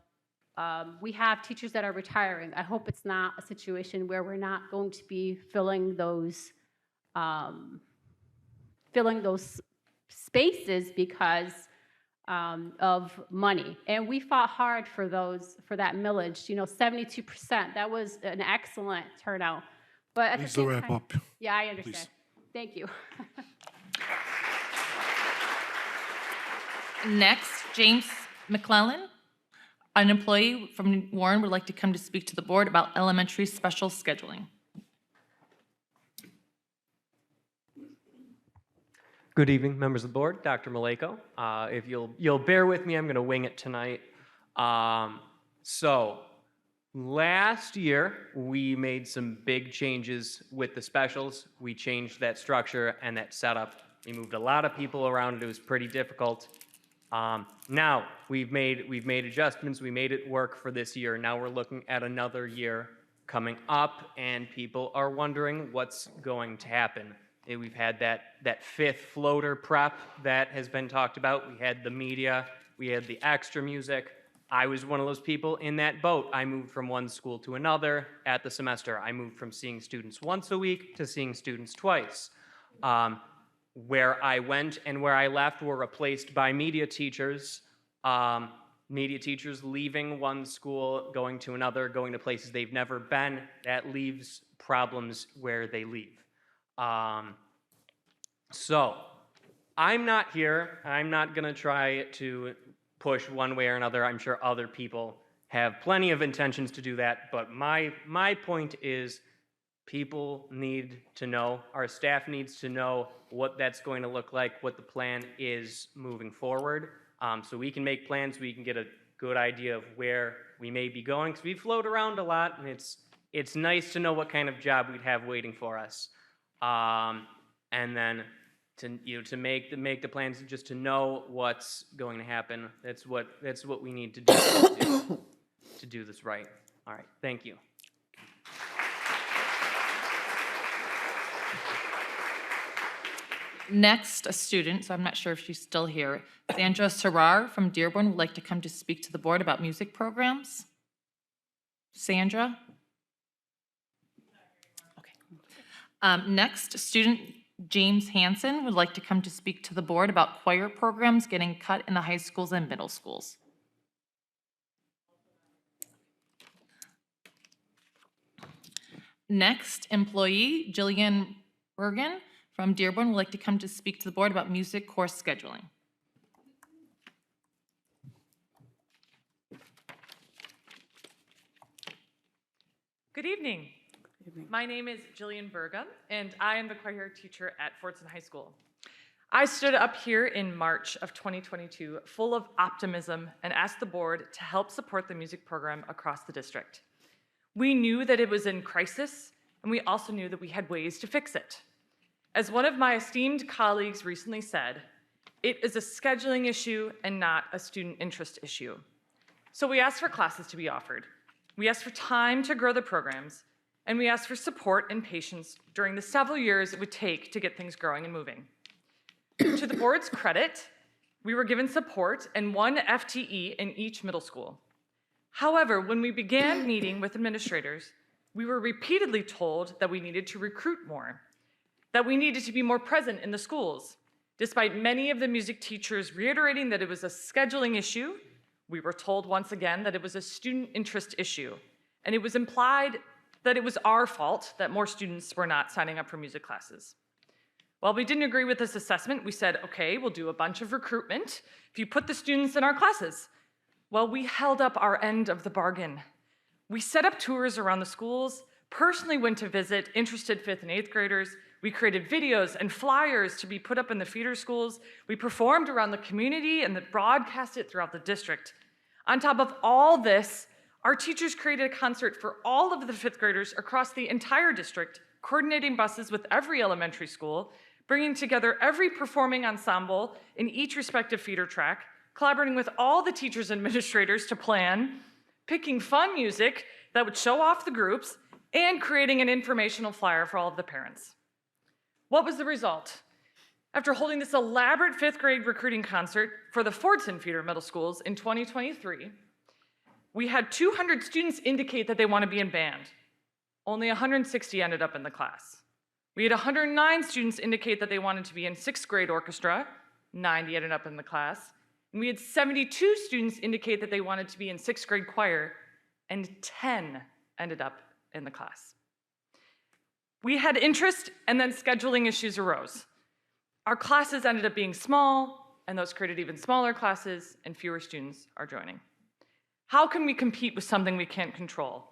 We have teachers that are retiring. I hope it's not a situation where we're not going to be filling those spaces because of money. And we fought hard for that millage, you know, 72%. That was an excellent turnout. But at the same time, wrap up. Yeah, I understand. Please. Thank you. Next, James McClellan, an employee from Warren, would like to come to speak to the board about elementary special scheduling. Good evening, members of the board. Dr. Maleko. If you'll bear with me, I'm going to wing it tonight. So last year, we made some big changes with the specials. We changed that structure and that setup. We moved a lot of people around. It was pretty difficult. Now we've made adjustments. We made it work for this year. Now we're looking at another year coming up, and people are wondering what's going to happen. We've had that fifth floater prep that has been talked about. We had the media. We had the extra music. I was one of those people in that boat. I moved from one school to another at the semester. I moved from seeing students once a week to seeing students twice. Where I went and where I left were replaced by media teachers. Media teachers leaving one school, going to another, going to places they've never been. That leaves problems where they leave. So I'm not here. I'm not going to try to push one way or another. I'm sure other people have plenty of intentions to do that. But my point is people need to know, our staff needs to know what that's going to look like, what the plan is moving forward. So we can make plans, we can get a good idea of where we may be going. Because we float around a lot, and it's nice to know what kind of job we'd have waiting for us. And then to make the plans, just to know what's going to happen. That's what we need to do to do this right. All right, thank you. Next, a student, so I'm not sure if she's still here, Sandra Sarar from Dearborn would like to come to speak to the board about music programs. Sandra? Okay. Next, student James Hansen would like to come to speak to the board about choir programs getting cut in the high schools and middle schools. Next, employee Jillian Bergen from Dearborn would like to come to speak to the board about music course scheduling. Good evening. My name is Jillian Berga, and I am the choir teacher at Fortson High School. I stood up here in March of 2022 full of optimism and asked the board to help support the music program across the district. We knew that it was in crisis, and we also knew that we had ways to fix it. As one of my esteemed colleagues recently said, it is a scheduling issue and not a student interest issue. So we asked for classes to be offered. We asked for time to grow the programs, and we asked for support and patience during the several years it would take to get things growing and moving. To the board's credit, we were given support and 1 FTE in each middle school. However, when we began meeting with administrators, we were repeatedly told that we needed to recruit more, that we needed to be more present in the schools. Despite many of the music teachers reiterating that it was a scheduling issue, we were told once again that it was a student interest issue, and it was implied that it was our fault that more students were not signing up for music classes. While we didn't agree with this assessment, we said, okay, we'll do a bunch of recruitment if you put the students in our classes. Well, we held up our end of the bargain. We set up tours around the schools, personally went to visit interested 5th and 8th graders. We created videos and flyers to be put up in the feeder schools. We performed around the community and broadcast it throughout the district. On top of all this, our teachers created a concert for all of the 5th graders across the entire district, coordinating buses with every elementary school, bringing together every performing ensemble in each respective feeder track, collaborating with all the teachers and administrators to plan, picking fun music that would show off the groups, and creating an informational flyer for all of the parents. What was the result? After holding this elaborate 5th grade recruiting concert for the Fordson feeder middle schools in 2023, we had 200 students indicate that they want to be in band. Only 160 ended up in the class. We had 109 students indicate that they wanted to be in 6th grade orchestra, 90 ended up in the class. And we had 72 students indicate that they wanted to be in 6th grade choir, and 10 ended up in the class. We had interest, and then scheduling issues arose. Our classes ended up being small, and those created even smaller classes, and fewer students are joining. How can we compete with something we can't control?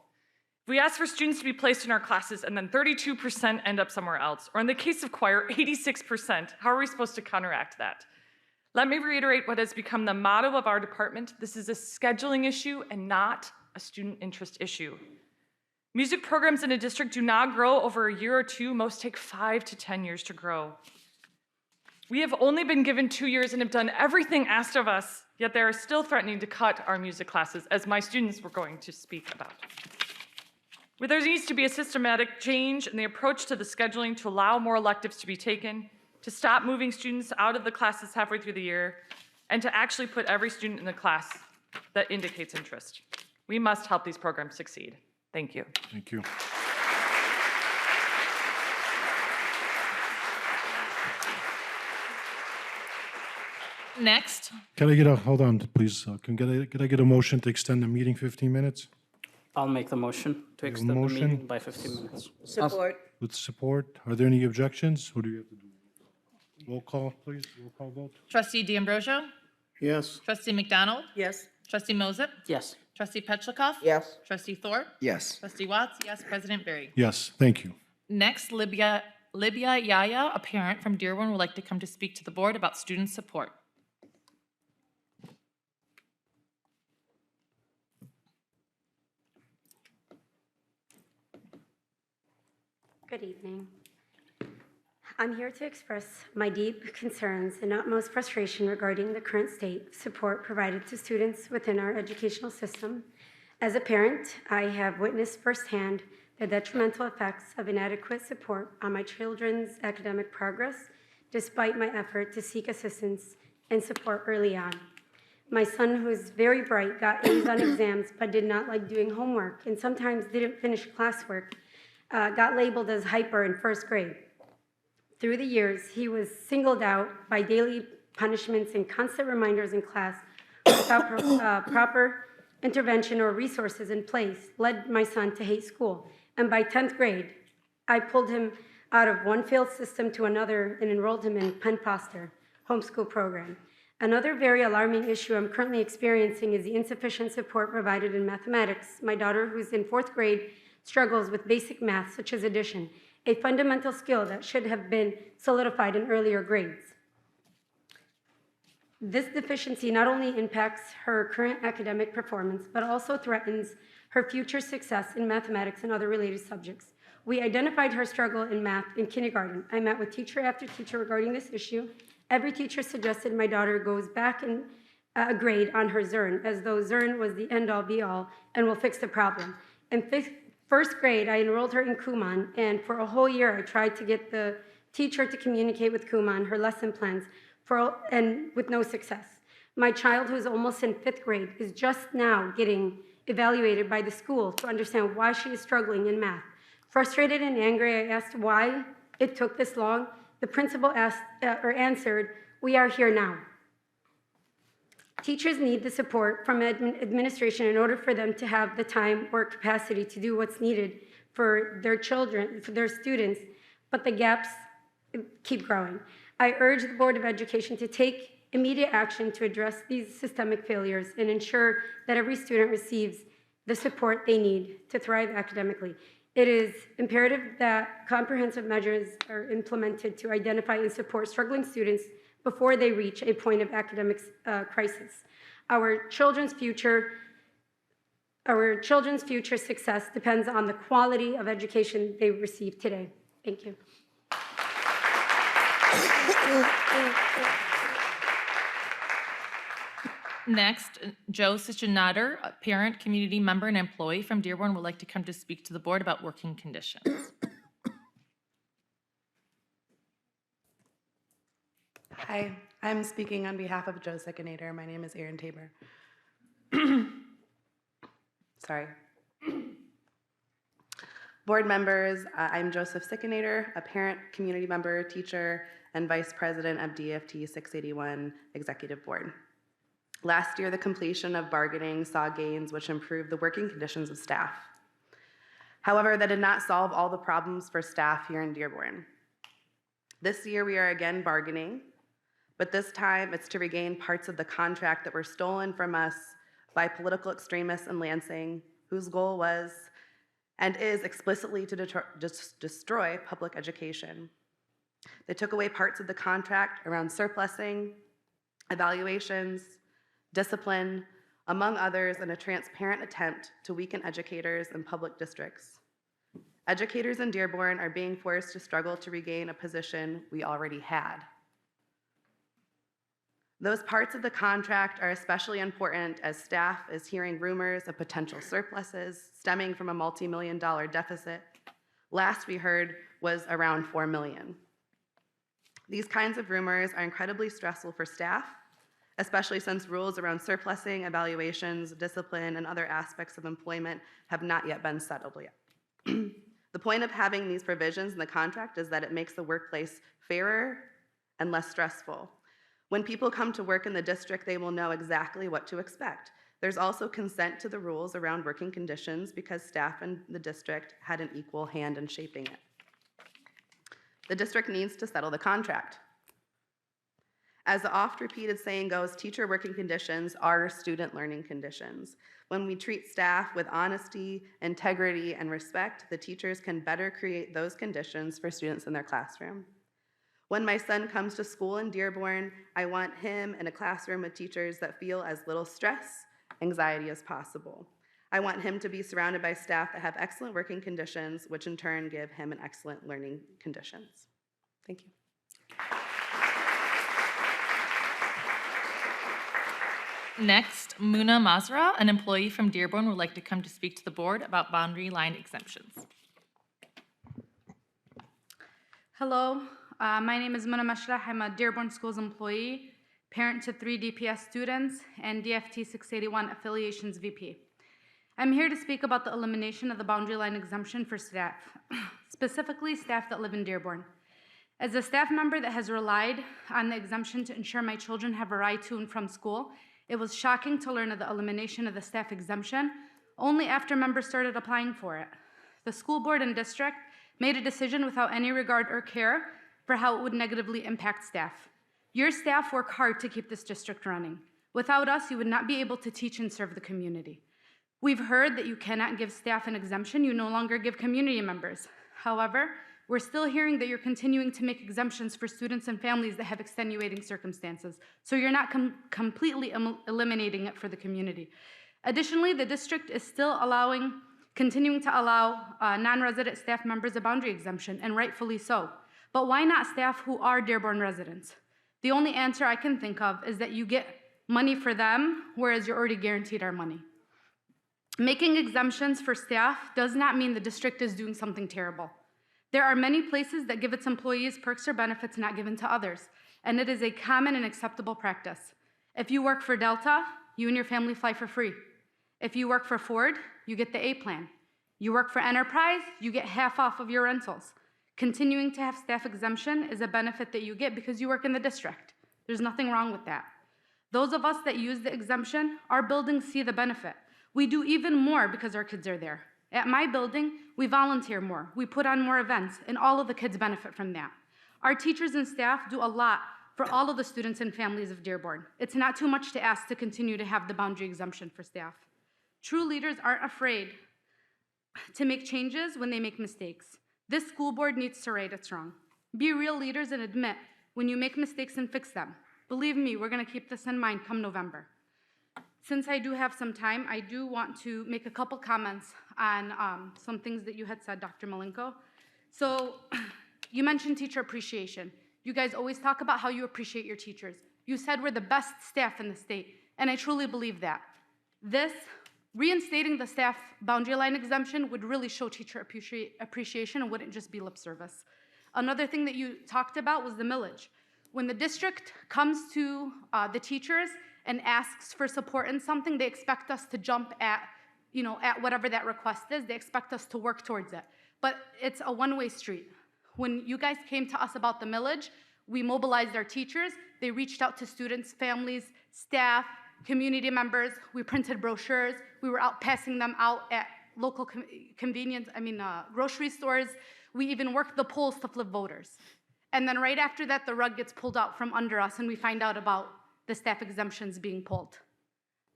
If we ask for students to be placed in our classes and then 32% end up somewhere else, or in the case of choir, 86%, how are we supposed to counteract that? Let me reiterate what has become the motto of our department. This is a scheduling issue and not a student interest issue. Music programs in a district do not grow over a year or two. Most take 5 to 10 years to grow. We have only been given 2 years and have done everything asked of us, yet they are still threatening to cut our music classes, as my students were going to speak about. Where there needs to be a systematic change in the approach to the scheduling to allow more electives to be taken, to stop moving students out of the classes halfway through the year, and to actually put every student in the class that indicates interest. We must help these programs succeed. Thank you. Thank you. Next, Hold on, please. Can I get a motion to extend the meeting 15 minutes? I'll make the motion to have a extend the motion? meeting by 15 minutes. Support. With support, are there any objections? What do we have to do? Roll call, please. Roll call vote. Trustee D'Ambrosio? Yes. Trustee McDonald? Yes. Trustee Moses? Yes. Trustee Petlicoff? Yes. Trustee Thorpe? Yes. Trustee Watts? Yes. President Berry? Yes, thank you. Next, Libya Yaya, a parent from Dearborn, would like to come to speak to the board about student support. Good evening. I'm here to express my deep concerns and utmost frustration regarding the current state of support provided to students within our educational system. As a parent, I have witnessed firsthand the detrimental effects of inadequate support on my children's academic progress, despite my effort to seek assistance and support early on. My son, who is very bright, got A's on exams but did not like doing homework and sometimes didn't finish classwork, got labeled as hyper in first grade. Through the years, he was singled out by daily punishments and constant reminders in class without proper intervention or resources in place, led my son to hate school. And by 10th grade, I pulled him out of one failed system to another and enrolled him in Penn Foster homeschool program. Another very alarming issue I'm currently experiencing is the insufficient support provided in mathematics. My daughter, who's in 4th grade, struggles with basic math, such as addition, a fundamental skill that should have been solidified in earlier grades. This deficiency not only impacts her current academic performance, but also threatens her future success in mathematics and other related subjects. We identified her struggle in math in kindergarten. I met with teacher after teacher regarding this issue. Every teacher suggested my daughter goes back in a grade on her Zern, as though Zern was the end-all be-all and will fix the problem. In first grade, I enrolled her in Kumon, and for a whole year, I tried to get the teacher to communicate with Kumon her lesson plans, and with no success. My child, who's almost in 5th grade, is just now getting evaluated by the school to understand why she is struggling in math. Frustrated and angry, I asked why it took this long. The principal answered, "We are here now." Teachers need the support from administration in order for them to have the time or capacity to do what's needed for their children, for their students, but the gaps keep growing. I urge the Board of Education to take immediate action to address these systemic failures and ensure that every student receives the support they need to thrive academically. It is imperative that comprehensive measures are implemented to identify and support struggling students before they reach a point of academic crisis. Our children's future success depends on the quality of education they receive today. Thank you. Next, Joe Sichinader, a parent, community member, and employee from Dearborn, would like to come to speak to the board about working conditions. Hi, I'm speaking on behalf of Joe Sichinader. My name is Erin Tabor. Sorry. Board members, I'm Joseph Sichinader, a parent, community member, teacher, and vice president of DFT 681 Executive Board. Last year, the completion of bargaining saw gains which improved the working conditions of staff. However, that did not solve all the problems for staff here in Dearborn. This year, we are again bargaining, but this time it's to regain parts of the contract that were stolen from us by political extremists in Lansing, whose goal was and is explicitly to destroy public education. They took away parts of the contract around surplusing, evaluations, discipline, among others, in a transparent attempt to weaken educators in public districts. Educators in Dearborn are being forced to struggle to regain a position we already had. Those parts of the contract are especially important as staff is hearing rumors of potential surpluses stemming from a multi-million-dollar deficit. Last we heard was around $4 million. These kinds of rumors are incredibly stressful for staff, especially since rules around surplusing, evaluations, discipline, and other aspects of employment have not yet been settled yet. The point of having these provisions in the contract is that it makes the workplace fairer and less stressful. When people come to work in the district, they will know exactly what to expect. There's also consent to the rules around working conditions because staff in the district had an equal hand in shaping it. The district needs to settle the contract. As the oft-repeated saying goes, teacher working conditions are student learning conditions. When we treat staff with honesty, integrity, and respect, the teachers can better create those conditions for students in their classroom. When my son comes to school in Dearborn, I want him in a classroom with teachers that feel as little stress, anxiety as possible. I want him to be surrounded by staff that have excellent working conditions, which in turn give him an excellent learning conditions. Thank you. Next, Muna Mazra, an employee from Dearborn, would like to come to speak to the board about boundary line exemptions. Hello, my name is Muna Mashra. I'm a Dearborn Schools employee, parent to 3 DPS students, and DFT 681 affiliations VP. I'm here to speak about the elimination of the boundary line exemption for staff, specifically staff that live in Dearborn. As a staff member that has relied on the exemption to ensure my children have a ride to and from school, it was shocking to learn of the elimination of the staff exemption only after members started applying for it. The school board and district made a decision without any regard or care for how it would negatively impact staff. Your staff work hard to keep this district running. Without us, you would not be able to teach and serve the community. We've heard that you cannot give staff an exemption, you no longer give community members. However, we're still hearing that you're continuing to make exemptions for students and families that have extenuating circumstances, so you're not completely eliminating it for the community. Additionally, the district is still allowing continuing to allow non-resident staff members a boundary exemption, and rightfully so. But why not staff who are Dearborn residents? The only answer I can think of is that you get money for them, whereas you're already guaranteed our money. Making exemptions for staff does not mean the district is doing something terrible. There are many places that give its employees perks or benefits not given to others, and it is a common and acceptable practice. If you work for Delta, you and your family fly for free. If you work for Ford, you get the A plan. You work for Enterprise, you get half off of your rentals. Continuing to have staff exemption is a benefit that you get because you work in the district. There's nothing wrong with that. Those of us that use the exemption, our buildings see the benefit. We do even more because our kids are there. At my building, we volunteer more, we put on more events, and all of the kids benefit from that. Our teachers and staff do a lot for all of the students and families of Dearborn. It's not too much to ask to continue to have the boundary exemption for staff. True leaders aren't afraid to make changes when they make mistakes. This school board needs to right its wrong. Be real leaders and admit when you make mistakes and fix them. Believe me, we're gonna keep this in mind come November. Since I do have some time, I do want to make a couple comments on some things that you had said, Dr. Malenko. So you mentioned teacher appreciation. You guys always talk about how you appreciate your teachers. You said we're the best staff in the state, and I truly believe that. This, reinstating the staff boundary line exemption would really show teacher appreciation and wouldn't just be lip service. Another thing that you talked about was the millage. When the district comes to the teachers and asks for support in something, they expect us to jump at whatever that request is. They expect us to work towards it. But it's a one-way street. When you guys came to us about the millage, we mobilized our teachers. They reached out to students, families, staff, community members. We printed brochures. We were out passing them out at local grocery stores. We even worked the polls to flip voters. And then right after that, the rug gets pulled out from under us and we find out about the staff exemptions being pulled.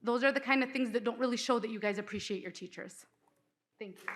Those are the kind of things that don't really show that you guys appreciate your teachers. Thank you.